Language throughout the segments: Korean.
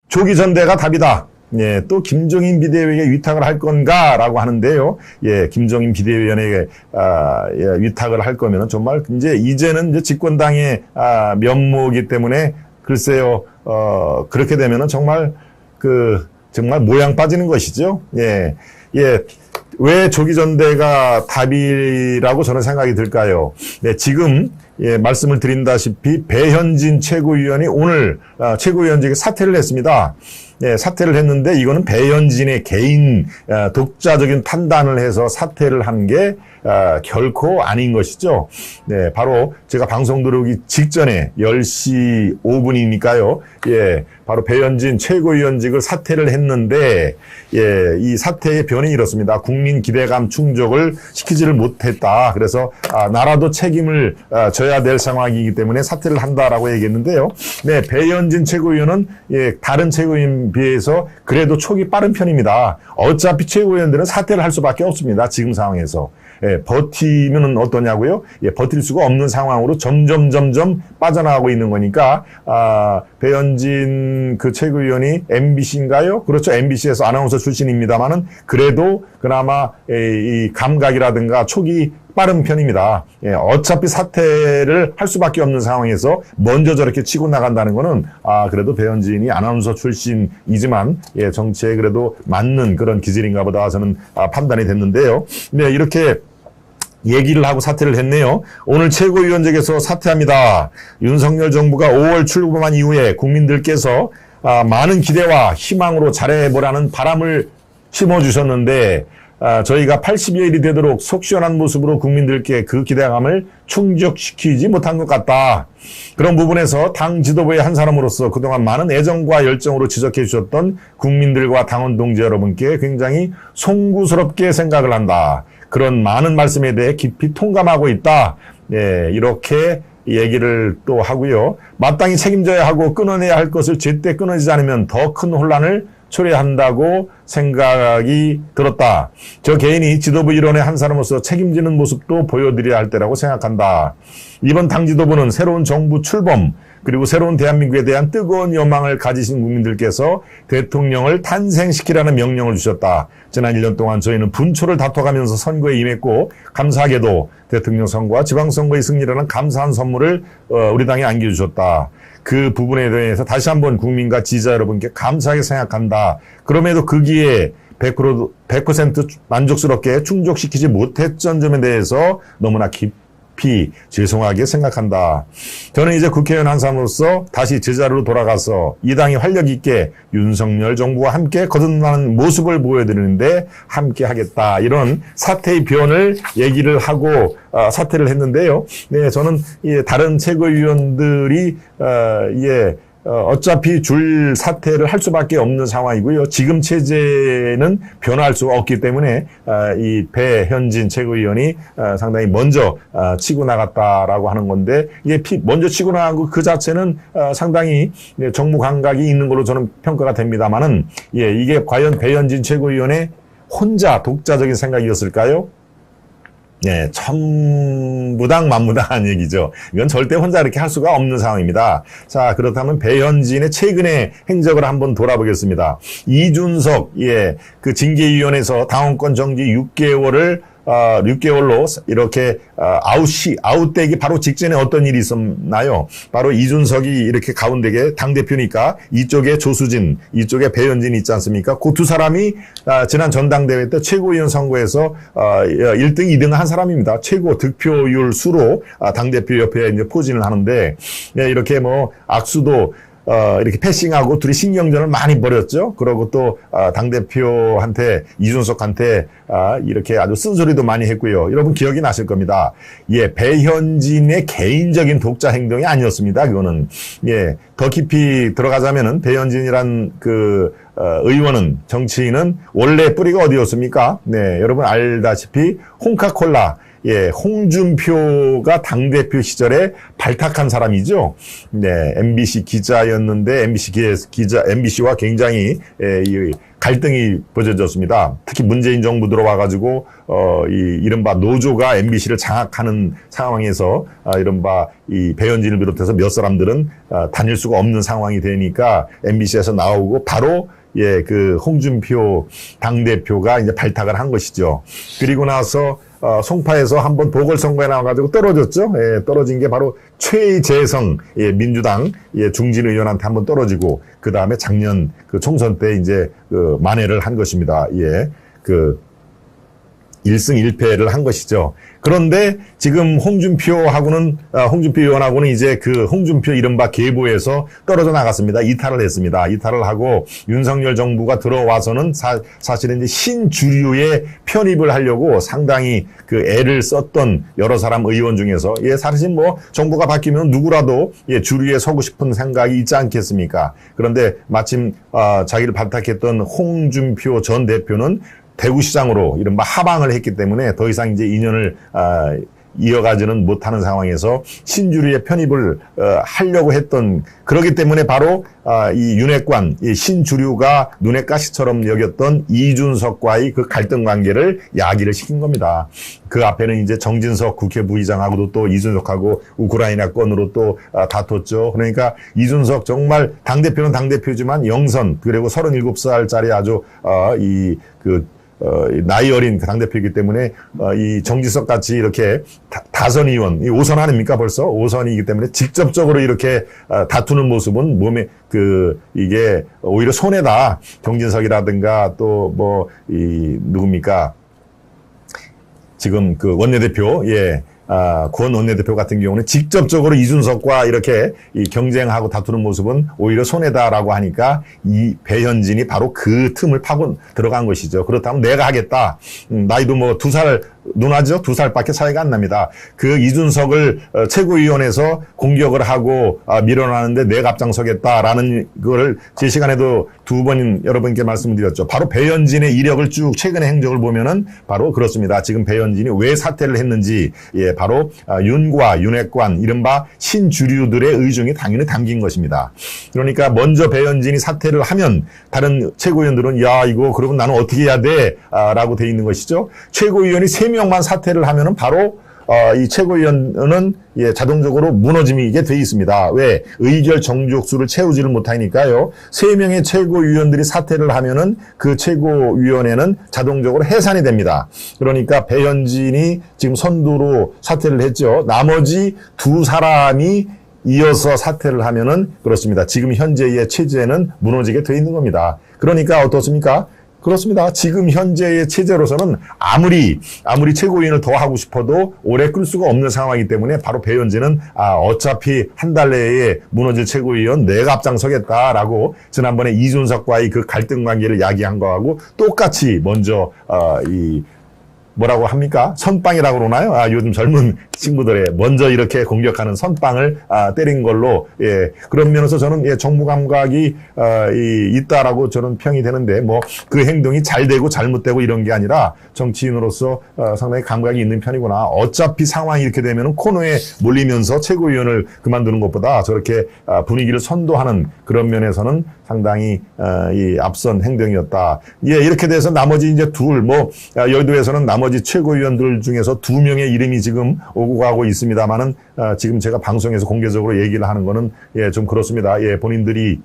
조기 전대가 답이다. 예, 또 김종인 비대위에게 위탁을 할 건가라고 하는데요. 예, 김종인 비대위원에게 예, 위탁을 할 거면은 정말 이제는 이제 집권당의 면모이기 때문에 글쎄요, 그렇게 되면은 정말 정말 모양 빠지는 것이죠. 예, 예. 왜 조기 전대가 답이라고 저는 생각이 들까요? 네, 지금 말씀을 드린다시피 배현진 최고위원이 오늘 최고위원직에 사퇴를 했습니다. 예, 사퇴를 했는데 이거는 배현진의 개인 독자적인 판단을 해서 사퇴를 한 게 결코 아닌 것이죠. 네, 바로 제가 방송 들어오기 직전에 10시 5분이니까요. 예, 바로 배현진 최고위원직을 사퇴를 했는데 예, 이 사퇴의 변이 이렇습니다. 국민 기대감 충족을 시키지를 못했다. 그래서 나라도 책임을 져야 될 상황이기 때문에 사퇴를 한다라고 얘기했는데요. 네, 배현진 최고위원은 예, 다른 최고위원 비해서 그래도 촉이 빠른 편입니다. 어차피 최고위원들은 사퇴를 할 수밖에 없습니다. 지금 상황에서. 예, 버티면은 어떠냐고요? 예, 버틸 수가 없는 상황으로 점점 빠져나가고 있는 거니까, 배현진 그 최고위원이 MBC인가요? 그렇죠. MBC에서 아나운서 출신입니다만은 그래도 그나마 이 감각이라든가 촉이 빠른 편입니다. 예, 어차피 사퇴를 할 수밖에 없는 상황에서 먼저 저렇게 치고 나간다는 거는 그래도 배현진이 아나운서 출신이지만 예, 정치에 그래도 맞는 그런 기질인가 보다 저는 판단이 됐는데요. 네, 이렇게 얘기를 하고 사퇴를 했네요. 오늘 최고위원직에서 사퇴합니다. 윤석열 정부가 5월 출범한 이후에 국민들께서 많은 기대와 희망으로 잘해보라는 바람을 심어주셨는데 저희가 80여일이 되도록 속 시원한 모습으로 국민들께 그 기대감을 충족시키지 못한 것 같다. 그런 부분에서 당 지도부의 한 사람으로서 그동안 많은 애정과 열정으로 지적해 주셨던 국민들과 당원 동지 여러분께 굉장히 송구스럽게 생각을 한다. 그런 많은 말씀에 대해 깊이 통감하고 있다. 예, 이렇게 얘기를 또 하고요. 마땅히 책임져야 하고 끊어내야 할 것을 제때 끊어지지 않으면 더 큰 혼란을 초래한다고 생각이 들었다. 저 개인이 지도부 일원의 한 사람으로서 책임지는 모습도 보여드려야 할 때라고 생각한다. 이번 당 지도부는 새로운 정부 출범 그리고 새로운 대한민국에 대한 뜨거운 열망을 가지신 국민들께서 대통령을 탄생시키라는 명령을 주셨다. 지난 1년 동안 저희는 분초를 다퉈가면서 선거에 임했고 감사하게도 대통령 선거와 지방선거의 승리라는 감사한 선물을 우리 당에 안겨주셨다. 그 부분에 대해서 다시 한번 국민과 지지자 여러분께 감사하게 생각한다. 그럼에도 거기에 100% 만족스럽게 충족시키지 못했던 점에 대해서 너무나 깊이 죄송하게 생각한다. 저는 이제 국회의원 한 사람으로서 다시 제자리로 돌아가서 이 당이 활력 있게 윤석열 정부와 함께 거듭나는 모습을 보여드리는데 함께 하겠다. 이런 사퇴의 변을 얘기를 하고 사퇴를 했는데요. 네, 저는 다른 최고위원들이 어차피 줄 사퇴를 할 수밖에 없는 상황이고요. 지금 체제는 변화할 수가 없기 때문에 이 배현진 최고위원이 상당히 먼저 치고 나갔다라고 하는 건데 이게 먼저 치고 나간 거 그 자체는 상당히 정무 감각이 있는 걸로 저는 평가가 됩니다만은 이게 과연 배현진 최고위원의 혼자 독자적인 생각이었을까요? 네, 천무당 만무당한 얘기죠. 이건 절대 혼자 이렇게 할 수가 없는 상황입니다. 자, 그렇다면 배현진의 최근의 행적을 한번 돌아보겠습니다. 이준석, 그 징계위원회에서 당원권 정지 6개월로 이렇게 아웃되기 바로 직전에 어떤 일이 있었나요? 바로 이준석이 이렇게 가운데게 당대표니까 이쪽에 조수진, 이쪽에 배현진이 있지 않습니까? 그 두 사람이 지난 전당대회 때 최고위원 선거에서 1등, 2등 한 사람입니다. 최고 득표율 수로 당대표 옆에 이제 포진을 하는데 이렇게 뭐 악수도 이렇게 패싱하고 둘이 신경전을 많이 벌였죠. 그러고 또 당대표한테 이준석한테 이렇게 아주 쓴소리도 많이 했고요. 여러분 기억이 나실 겁니다. 배현진의 개인적인 독자 행동이 아니었습니다. 그거는 더 깊이 들어가자면은 배현진이란 그 의원은 정치인은 원래 뿌리가 어디였습니까? 네, 여러분 알다시피 홍카콜라 홍준표가 당대표 시절에 발탁한 사람이죠. 네, MBC 기자였는데 MBC와 굉장히 갈등이 벌어졌습니다. 특히 문재인 정부 들어와가지고 이른바 노조가 MBC를 장악하는 상황에서 이른바 이 배현진을 비롯해서 몇 사람들은 다닐 수가 없는 상황이 되니까 MBC에서 나오고 바로 그 홍준표 당대표가 이제 발탁을 한 것이죠. 그리고 나서 송파에서 한번 보궐선거에 나와가지고 떨어졌죠. 떨어진 게 바로 최재성 민주당 중진 의원한테 한번 떨어지고 그 다음에 작년 그 총선 때 이제 만회를 한 것입니다. 그 1승 1패를 한 것이죠. 그런데 지금 홍준표 의원하고는 이제 그 홍준표 이른바 계보에서 떨어져 나갔습니다. 이탈을 했습니다. 이탈을 하고 윤석열 정부가 들어와서는 사실은 이제 신주류에 편입을 하려고 상당히 그 애를 썼던 여러 사람 의원 중에서 사실 뭐 정부가 바뀌면 누구라도 주류에 서고 싶은 생각이 있지 않겠습니까? 그런데 마침 자기를 발탁했던 홍준표 전 대표는 대구시장으로 이른바 하방을 했기 때문에 더 이상 이제 인연을 이어가지는 못하는 상황에서 신주류의 편입을 하려고 했던, 그렇기 때문에 바로 이 윤핵관, 이 신주류가 눈의 가시처럼 여겼던 이준석과의 그 갈등 관계를 야기를 시킨 겁니다. 그 앞에는 이제 정진석 국회 부의장하고도 또 이준석하고 우크라이나 건으로 또 다퉜죠. 그러니까 이준석 정말 당대표는 당대표지만 영선, 그리고 37살짜리 아주 나이 어린 당대표이기 때문에 이 정지석 같이 이렇게 다선 의원, 5선 아닙니까 벌써? 5선이기 때문에 직접적으로 이렇게 다투는 모습은 몸에 이게 오히려 손해다. 정진석이라든가 또 누굽니까? 지금 그 원내대표, 권 원내대표 같은 경우는 직접적으로 이준석과 이렇게 경쟁하고 다투는 모습은 오히려 손해다라고 하니까 이 배현진이 바로 그 틈을 파고 들어간 것이죠. 그렇다면 내가 하겠다. 나이도 뭐 2살, 누나죠? 2살밖에 차이가 안 납니다. 그 이준석을 최고위원회에서 공격을 하고 밀어나는데 내가 앞장서겠다라는 거를 제 시간에도 여러분께 말씀을 드렸죠. 바로 배현진의 이력을 쭉 최근의 행적을 보면은 바로 그렇습니다. 지금 배현진이 왜 사퇴를 했는지, 바로 윤과 윤핵관, 이른바 신주류들의 의중이 당연히 담긴 것입니다. 그러니까 먼저 배현진이 사퇴를 하면 다른 최고위원들은 야, 이거 그러면 나는 어떻게 해야 돼? 라고 돼 있는 것이죠. 최고위원이 3명만 사퇴를 하면은 바로 이 최고위원은 자동적으로 무너지게 돼 있습니다. 왜? 의결 정족수를 채우지를 못하니까요. 3명의 최고위원들이 사퇴를 하면은 그 최고위원회는 자동적으로 해산이 됩니다. 그러니까 배현진이 지금 선두로 사퇴를 했죠. 나머지 2사람이 이어서 사퇴를 하면은 그렇습니다. 지금 현재의 체제는 무너지게 돼 있는 겁니다. 그러니까 어떻습니까? 그렇습니다. 지금 현재의 체제로서는 아무리 최고위원을 더 하고 싶어도 오래 끌 수가 없는 상황이기 때문에 바로 배현진은 어차피 한 달 내에 무너질 최고위원 내가 앞장서겠다라고 지난번에 이준석과의 그 갈등 관계를 야기한 거하고 똑같이 먼저 뭐라고 합니까? 선빵이라고 그러나요? 요즘 젊은 친구들의 먼저 이렇게 공격하는 선빵을 때린 걸로, 그런 면에서 저는 정무 감각이 있다라고 저는 평이 되는데, 뭐 그 행동이 잘 되고 잘못되고 이런 게 아니라 정치인으로서 상당히 감각이 있는 편이구나. 어차피 상황이 이렇게 되면은 코너에 몰리면서 최고위원을 그만두는 것보다 저렇게 분위기를 선도하는 그런 면에서는 상당히 앞선 행동이었다. 이렇게 돼서 나머지 이제 여의도에서는 나머지 최고위원들 중에서 2명의 이름이 지금 오고 가고 있습니다만은 지금 제가 방송에서 공개적으로 얘기를 하는 거는 좀 그렇습니다. 본인들이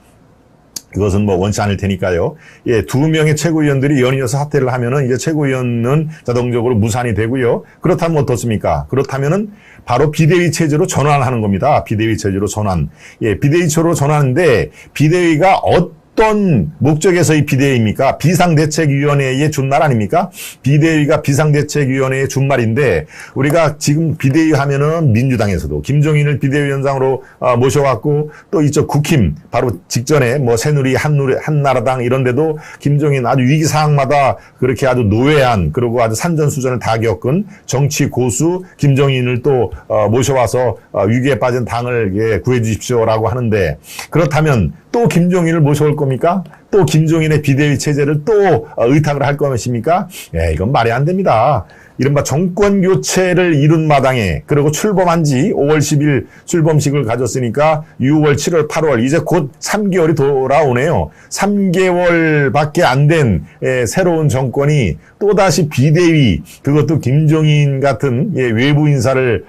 그것은 뭐 원치 않을 테니까요. 2명의 최고위원들이 연이어서 사퇴를 하면은 이제 최고위원은 자동적으로 무산이 되고요. 그렇다면 어떻습니까? 그렇다면은 바로 비대위 체제로 전환하는 겁니다. 비대위 체제로 전환. 비대위처로 전환하는데 비대위가 어떤 목적에서의 비대위입니까? 비상대책위원회의 준말 아닙니까? 비대위가 비상대책위원회의 준말인데 우리가 지금 비대위 하면은 민주당에서도 김종인을 비대위원장으로 모셔왔고 또 이쪽 국힘 바로 직전에 뭐 새누리, 한나라당 이런 데도 김종인 아주 위기사항마다 그렇게 아주 노회한 그리고 아주 산전수전을 다 겪은 정치 고수 김종인을 또 모셔와서 위기에 빠진 당을 구해 주십시오라고 하는데 그렇다면 또 김종인을 모셔올 겁니까? 또 김종인의 비대위 체제를 또 의탁을 할 것입니까? 이건 말이 안 됩니다. 이른바 정권 교체를 이룬 마당에 그리고 출범한 지 5월 10일 출범식을 가졌으니까 6월, 7월, 8월 이제 곧 3개월이 돌아오네요. 3개월밖에 안 된 새로운 정권이 또다시 비대위, 그것도 김종인 같은 외부 인사를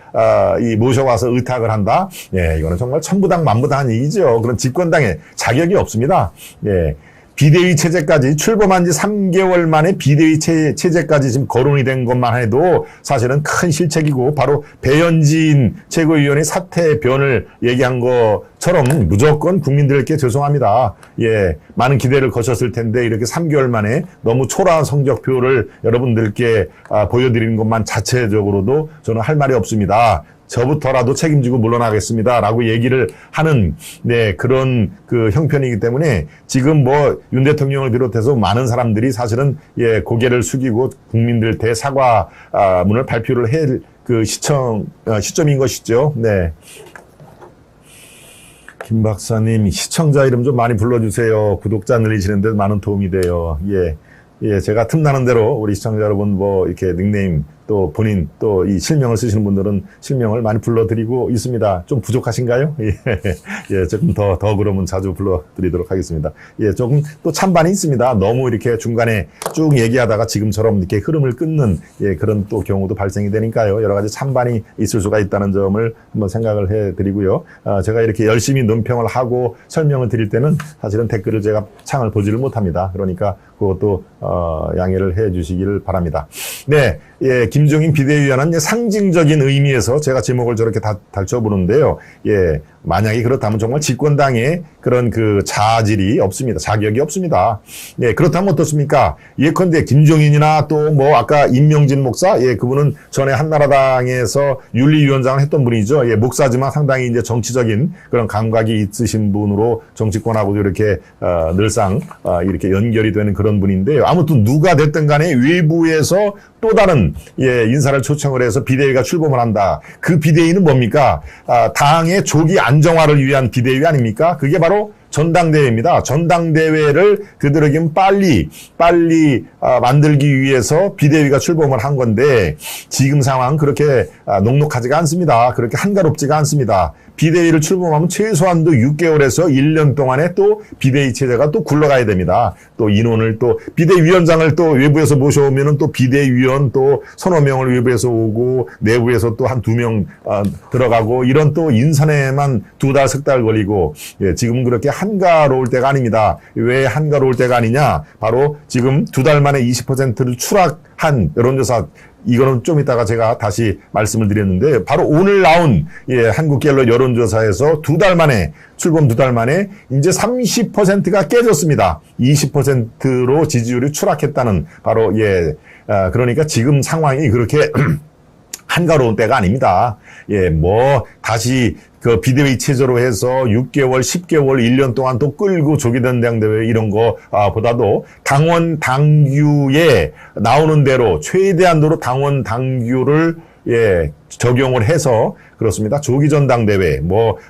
모셔와서 의탁을 한다. 이거는 정말 천부당 만부당한 얘기죠. 그런 집권당에 자격이 없습니다. 비대위 체제까지 출범한 지 3개월 만에 비대위 체제까지 지금 거론이 된 것만 해도 사실은 큰 실책이고, 바로 배현진 최고위원의 사퇴 변을 얘기한 것처럼 무조건 국민들께 죄송합니다. 많은 기대를 거셨을 텐데 이렇게 3개월 만에 너무 초라한 성적표를 여러분들께 보여드리는 것만 자체적으로도 저는 할 말이 없습니다. 저부터라도 책임지고 물러나겠습니다. 라고 얘기를 하는, 그런 그 형편이기 때문에 지금 윤 대통령을 비롯해서 많은 사람들이 사실은, 고개를 숙이고 국민들 대사과문을 발표를 할 그 시점인 것이죠. 네. 김 박사님, 시청자 이름 좀 많이 불러주세요. 구독자 늘리시는데 많은 도움이 돼요. 제가 틈나는 대로 우리 시청자 여러분 이렇게 닉네임 또 본인 또 이 실명을 쓰시는 분들은 실명을 많이 불러드리고 있습니다. 좀 부족하신가요? 조금 더 그러면 자주 불러드리도록 하겠습니다. 조금 또 찬반이 있습니다. 너무 이렇게 중간에 쭉 얘기하다가 지금처럼 이렇게 흐름을 끊는 그런 또 경우도 발생이 되니까요. 여러 가지 찬반이 있을 수가 있다는 점을 한번 생각을 해드리고요. 제가 이렇게 열심히 논평을 하고 설명을 드릴 때는 사실은 댓글을 제가 창을 보지를 못합니다. 그러니까 그것도 양해를 해 주시기를 바랍니다. 김종인 비대위원은 상징적인 의미에서 제가 제목을 저렇게 달쳐보는데요. 만약에 그렇다면 정말 집권당에 그런 그 자질이 없습니다. 자격이 없습니다. 그렇다면 어떻습니까? 예컨대 김종인이나 또 아까 임명진 목사, 그분은 전에 한나라당에서 윤리위원장을 했던 분이죠. 목사지만 상당히 이제 정치적인 그런 감각이 있으신 분으로 정치권하고도 이렇게 늘상 이렇게 연결이 되는 그런 분인데요. 아무튼 누가 됐든 간에 외부에서 또 다른 인사를 초청을 해서 비대위가 출범을 한다. 그 비대위는 뭡니까? 당의 조기 안정화를 위한 비대위 아닙니까? 그게 바로 전당대회입니다. 전당대회를 되도록이면 빨리 만들기 위해서 비대위가 출범을 한 건데 지금 상황 그렇게 녹록하지가 않습니다. 그렇게 한가롭지가 않습니다. 비대위를 출범하면 최소한도 6개월에서 1년 동안에 또 비대위 체제가 또 굴러가야 됩니다. 또 인원을 또 비대위원장을 또 외부에서 모셔오면은 또 비대위원 또 서너 명을 외부에서 오고 내부에서 또 한 2명 들어가고 이런 또 인선에만 2달, 3달 걸리고 지금 그렇게 한가로울 때가 아닙니다. 왜 한가로울 때가 아니냐? 바로 지금 2달 만에 20%를 추락한 여론조사, 이거는 좀 이따가 제가 다시 말씀을 드렸는데 바로 오늘 나온 한국갤럽 여론조사에서 2달 만에 출범 2달 만에 이제 30%가 깨졌습니다. 20%로 지지율이 추락했다는 바로 그러니까 지금 상황이 그렇게 한가로운 때가 아닙니다. 다시 그 비대위 체제로 해서 6개월, 10개월, 1년 동안 또 끌고 조기 전당대회 이런 거 보다도 당원 당규에 나오는 대로 최대한도로 당원 당규를 적용을 해서 그렇습니다. 조기 전당대회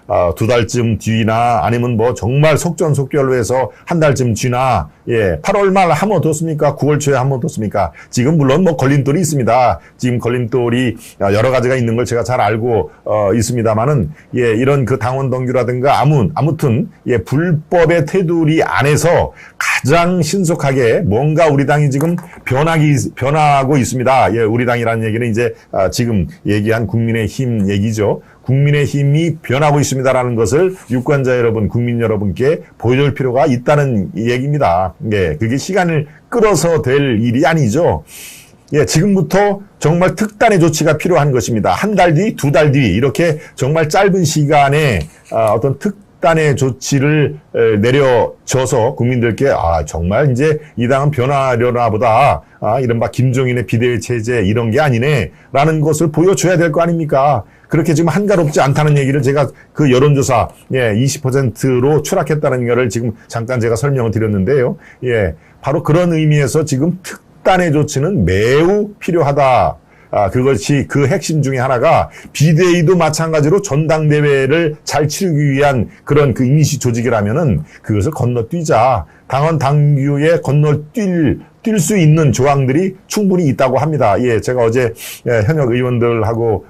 2달쯤 뒤나 아니면 정말 속전속결로 해서 한 달쯤 뒤나 8월 말 하면 어떻습니까? 9월 초에 하면 어떻습니까? 지금 물론 걸림돌이 있습니다. 지금 걸림돌이 여러 가지가 있는 걸 제가 잘 알고 있습니다만은 이런 그 당원 당규라든가 아무튼 불법의 테두리 안에서 가장 신속하게 뭔가 우리 당이 지금 변하고 있습니다. 우리 당이라는 얘기는 이제 지금 얘기한 국민의힘 얘기죠. 국민의힘이 변하고 있습니다라는 것을 유권자 여러분, 국민 여러분께 보여줄 필요가 있다는 얘기입니다. 그게 시간을 끌어서 될 일이 아니죠. 지금부터 정말 특단의 조치가 필요한 것입니다. 한 달 뒤, 2달 뒤 이렇게 정말 짧은 시간에 어떤 특단의 조치를 내려줘서 국민들께 정말 이제 이 당은 변하려나 보다. 이른바 김종인의 비대위 체제 이런 게 아니네 라는 것을 보여줘야 될 거 아닙니까? 그렇게 지금 한가롭지 않다는 얘기를 제가 그 여론조사 20%로 추락했다는 거를 지금 잠깐 제가 설명을 드렸는데요. 바로 그런 의미에서 지금 특단의 조치는 매우 필요하다. 그것이 그 핵심 중에 하나가 비대위도 마찬가지로 전당대회를 잘 치르기 위한 그런 그 임시 조직이라면은 그것을 건너뛰자. 당원 당규에 건너뛸 뛸 수 있는 조항들이 충분히 있다고 합니다. 예, 제가 어제 현역 의원들하고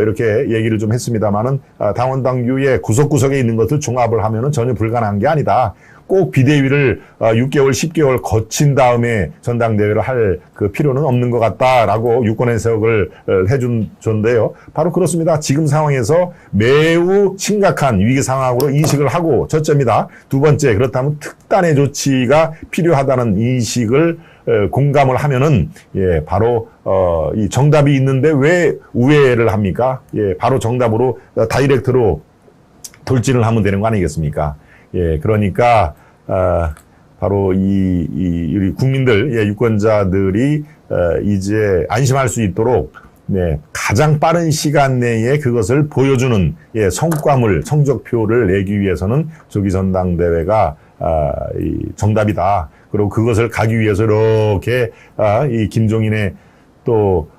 이렇게 얘기를 좀 했습니다만은 당원 당규의 구석구석에 있는 것을 종합을 하면은 전혀 불가능한 게 아니다. 꼭 비대위를 6개월, 10개월 거친 다음에 전당대회를 할 그 필요는 없는 것 같다라고 유권 해석을 해준 건데요. 바로 그렇습니다. 지금 상황에서 매우 심각한 위기 상황으로 인식을 하고 첫째입니다. 두 번째, 그렇다면 특단의 조치가 필요하다는 인식을 공감을 하면은 예, 바로 이 정답이 있는데 왜 우회를 합니까? 예, 바로 정답으로 다이렉트로 돌진을 하면 되는 거 아니겠습니까? 예, 그러니까 바로 우리 국민들, 예, 유권자들이 이제 안심할 수 있도록 네, 가장 빠른 시간 내에 그것을 보여주는 예, 성적표를 내기 위해서는 조기 전당대회가 이 정답이다. 그리고 그것을 가기 위해서 이렇게 이 김종인의 또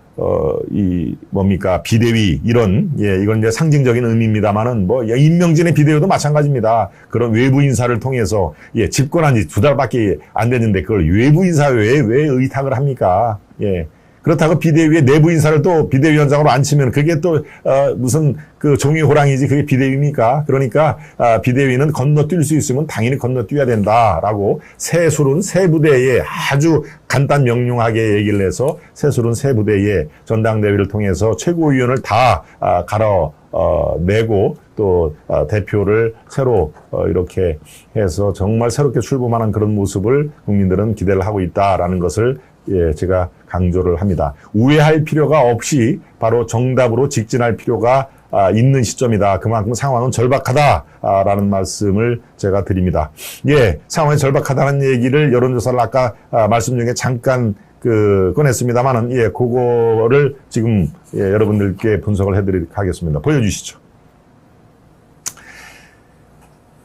뭡니까, 비대위, 이건 이제 상징적인 의미입니다만은, 임명진의 비대위도 마찬가지입니다. 그런 외부 인사를 통해서, 예, 집권한 지 2달밖에 안 됐는데, 그걸 외부 인사 왜 의탁을 합니까? 예. 그렇다고 비대위에 내부 인사를 또 비대위원장으로 앉히면 그게 또 무슨 그 종이 호랑이지 그게 비대위입니까? 그러니까 비대위는 건너뛸 수 있으면 당연히 건너뛰어야 된다라고 새술은 새 부대에 아주 간단 명료하게 얘기를 해서 새술은 새 부대에 전당대회를 통해서 최고위원을 다 내고 또 대표를 새로 이렇게 해서 정말 새롭게 출범하는 그런 모습을 국민들은 기대를 하고 있다라는 것을 예, 제가 강조를 합니다. 우회할 필요가 없이 바로 정답으로 직진할 필요가 있는 시점이다. 그만큼 상황은 절박하다라는 말씀을 제가 드립니다. 예, 상황이 절박하다는 얘기를 여론조사를 아까 말씀 중에 잠깐 꺼냈습니다만은 예, 그거를 지금 예, 여러분들께 분석을 해드리도록 하겠습니다. 보여주시죠.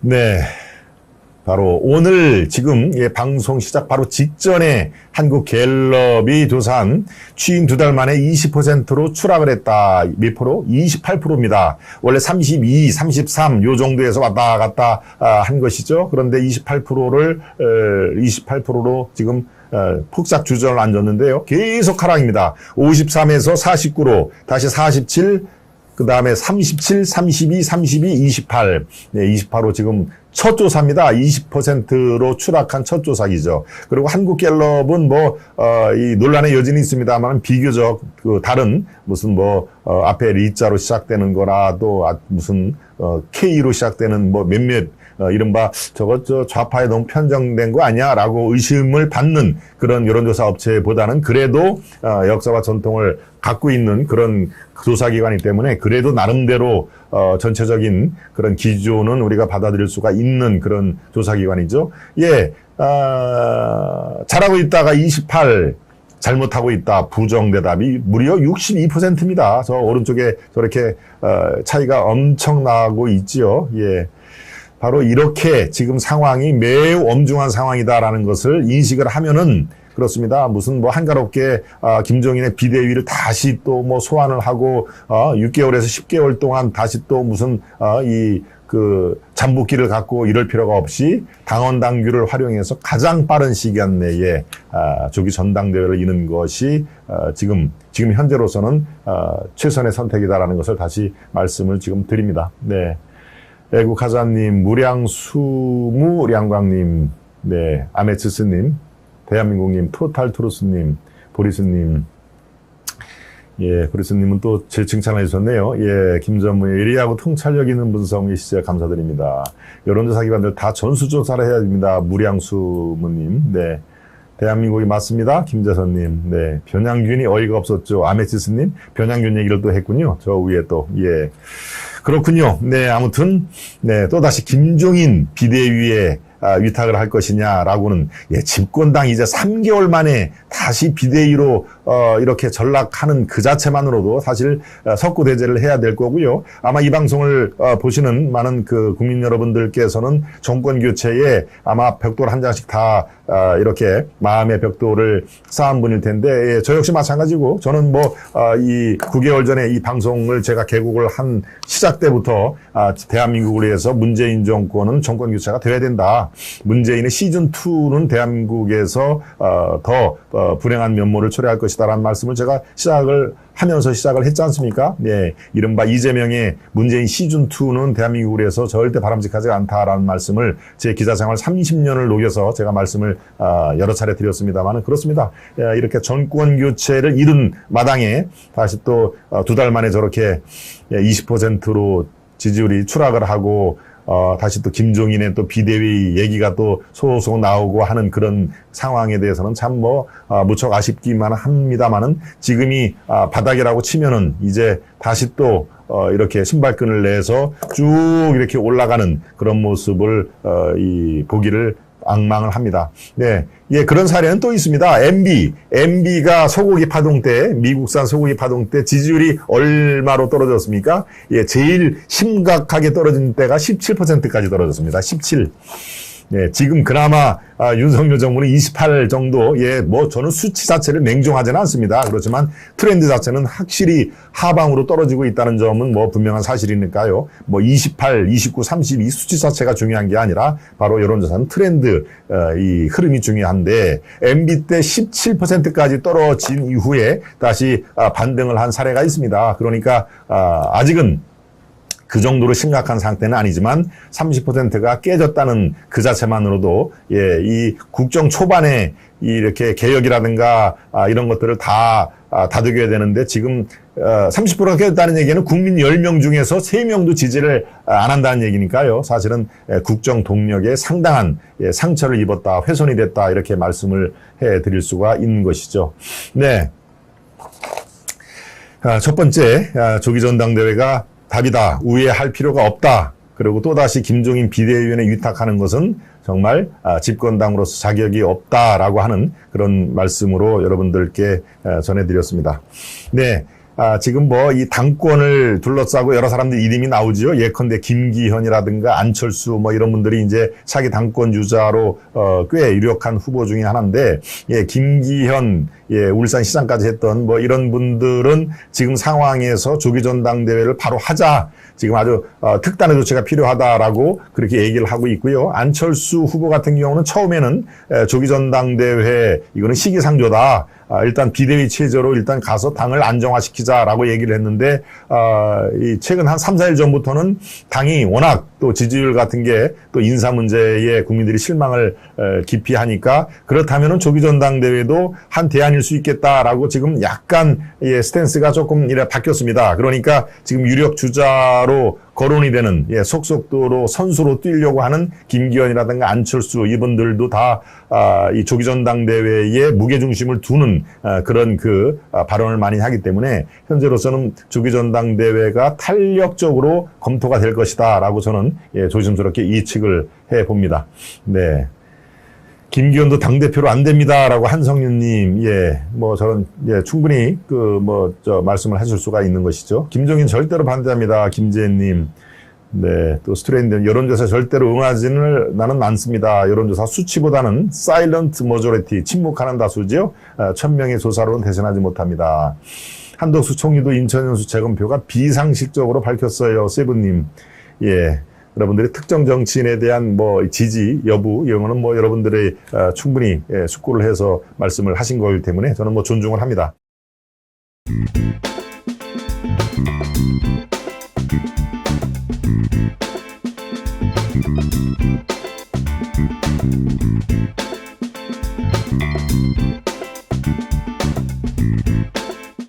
네. 바로 오늘 지금 예, 방송 시작 바로 직전에 한국갤럽이 조사한 취임 2달 만에 20%로 추락을 했다. 몇 프로? 28%입니다. 원래 32, 33 요 정도에서 왔다 갔다 한 것이죠. 그런데 28%로 지금 폭삭 주저를 앉았는데요. 계속 하락입니다. 53에서 49로 다시 47, 그 다음에 37, 32, 32, 28. 네, 28로 지금 첫 조사입니다. 20%로 추락한 첫 조사기죠. 그리고 한국갤럽은 이 논란의 여진이 있습니다만 비교적 다른 무슨 앞에 리자로 시작되는 거나 또 무슨 K로 시작되는 몇몇 이른바 저거 좌파에 너무 편정된 거 아니야? 라고 의심을 받는 그런 여론조사 업체보다는 그래도 역사와 전통을 갖고 있는 그런 조사기관이기 때문에 그래도 나름대로 전체적인 그런 기조는 우리가 받아들일 수가 있는 그런 조사기관이죠. 예, 잘하고 있다가 28, 잘못하고 있다. 부정대답이 무려 62%입니다. 저 오른쪽에 저렇게 차이가 엄청나고 있지요. 예. 바로 이렇게 지금 상황이 매우 엄중한 상황이다라는 것을 인식을 하면은 그렇습니다. 무슨 한가롭게 김종인의 비대위를 다시 또 소환을 하고 6개월에서 10개월 동안 다시 또 무슨 잠복기를 갖고 이럴 필요가 없이 당원 당규를 활용해서 가장 빠른 시간 내에 조기 전당대회를 이는 것이 지금 현재로서는 최선의 선택이다라는 것을 다시 말씀을 지금 드립니다. 네. 애국하자님, 무량광님, 네, 아메츠스님, 대한민국님, 토탈트루스님, 보리스님, 예, 보리스님은 또 제 칭찬을 해주셨네요. 예, 김전무의 예리하고 통찰력 있는 분석이시죠. 감사드립니다. 여론조사 기관들 다 전수조사를 해야 됩니다. 무량수무님, 네. 대한민국이 맞습니다. 김재선님, 네. 변양균이 어이가 없었죠. 아메치스님, 변양균 얘기를 또 했군요. 저 위에 또, 예. 그렇군요. 네, 아무튼, 네, 또다시 김종인 비대위에 위탁을 할 것이냐라고는, 예, 집권당 이제 3개월 만에 다시 비대위로, 이렇게 전락하는 그 자체만으로도 사실 석고대죄를 해야 될 거고요. 아마 이 방송을 보시는 많은 그 국민 여러분들께서는 정권 교체에 아마 벽돌 한 장씩 다 이렇게 마음의 벽돌을 쌓은 분일 텐데, 예, 저 역시 마찬가지고, 저는 이 9개월 전에 이 방송을 제가 개국을 한 시작 때부터 대한민국을 위해서 문재인 정권은 정권 교체가 돼야 된다. 문재인의 시즌2는 대한민국에서 더 불행한 면모를 초래할 것이다라는 말씀을 제가 시작을 했지 않습니까? 네, 이른바 이재명의 문재인 시즌2는 대한민국을 위해서 절대 바람직하지 않다라는 말씀을 제 기자생활 30년을 녹여서 제가 말씀을 여러 차례 드렸습니다만, 그렇습니다. 이렇게 정권 교체를 이룬 마당에 다시 또 2달 만에 저렇게 20%로 지지율이 추락을 하고 다시 또 김종인의 또 비대위 얘기가 또 소속 나오고 하는 그런 상황에 대해서는 참 무척 아쉽기만 합니다만은, 지금이 바닥이라고 치면은 이제 다시 또 이렇게 신발끈을 내서 쭉 이렇게 올라가는 그런 모습을 보기를 악망을 합니다. 네. 예, 그런 사례는 또 있습니다. MB가 소고기 파동 때, 미국산 소고기 파동 때 지지율이 얼마로 떨어졌습니까? 예, 제일 심각하게 떨어진 때가 17%까지 떨어졌습니다. 17. 예, 지금 그나마 윤석열 정부는 28 정도, 예, 저는 수치 자체를 맹종하지는 않습니다. 그렇지만 트렌드 자체는 확실히 하방으로 떨어지고 있다는 점은 분명한 사실이니까요. 28, 29, 30 이 수치 자체가 중요한 게 아니라 바로 여론조사는 트렌드, 이 흐름이 중요한데, MB 때 17%까지 떨어진 이후에 다시 반등을 한 사례가 있습니다. 그러니까 아직은 그 정도로 심각한 상태는 아니지만 30%가 깨졌다는 그 자체만으로도, 예, 이 국정 초반에 이렇게 개혁이라든가 이런 것들을 다 다독여야 되는데, 지금 30%가 깨졌다는 얘기는 국민 10명 중에서 3명도 지지를 안 한다는 얘기니까요. 사실은 국정 동력에 상당한 상처를 입었다, 훼손이 됐다, 이렇게 말씀을 해드릴 수가 있는 것이죠. 네. 첫 번째, 조기 전당대회가 답이다, 우회할 필요가 없다, 그리고 또다시 김종인 비대위원회 위탁하는 것은 정말 집권당으로서 자격이 없다라고 하는 그런 말씀으로 여러분들께 전해드렸습니다. 네. 지금 이 당권을 둘러싸고 여러 사람들 이름이 나오지요. 예컨대 김기현이라든가 안철수 이런 분들이 이제 차기 당권 유자로 꽤 유력한 후보 중에 하나인데, 예, 김기현, 예, 울산시장까지 했던 이런 분들은 지금 상황에서 조기 전당대회를 바로 하자, 지금 아주 특단의 조치가 필요하다라고 그렇게 얘기를 하고 있고요. 안철수 후보 같은 경우는 처음에는 조기 전당대회 이거는 시기상조다, 일단 비대위 체제로 일단 가서 당을 안정화시키자라고 얘기를 했는데, 최근 한 3, 4일 전부터는 당이 워낙 또 지지율 같은 게 또 인사 문제에 국민들이 실망을 깊이 하니까, 그렇다면은 조기 전당대회도 한 대안일 수 있겠다라고 지금 약간 스탠스가 조금 바뀌었습니다. 그러니까 지금 유력 주자로 거론이 되는, 속속도로 선수로 뛰려고 하는 김기현이라든가 안철수 이분들도 다 이 조기 전당대회에 무게중심을 두는 그런 발언을 많이 하기 때문에, 현재로서는 조기 전당대회가 탄력적으로 검토가 될 것이다라고 저는 조심스럽게 예측을 해 봅니다. 네. 김기현도 당대표로 안 됩니다라고 한성윤님, 저는, 충분히 말씀을 하실 수가 있는 것이죠. 김종인 절대로 반대합니다. 김재현님. 네. 또 스트레인드, 여론조사 절대로 응하지는 나는 않습니다. 여론조사 수치보다는 사일런트 머저리티, 침묵하는 다수지요. 1000명의 조사로는 대신하지 못합니다. 한덕수 총리도 인천연수 재검표가 비상식적으로 밝혔어요. 세븐님. 예. 여러분들이 특정 정치인에 대한 지지 여부 이런 거는 여러분들의 충분히 숙고를 해서 말씀을 하신 거기 때문에 저는 존중을 합니다.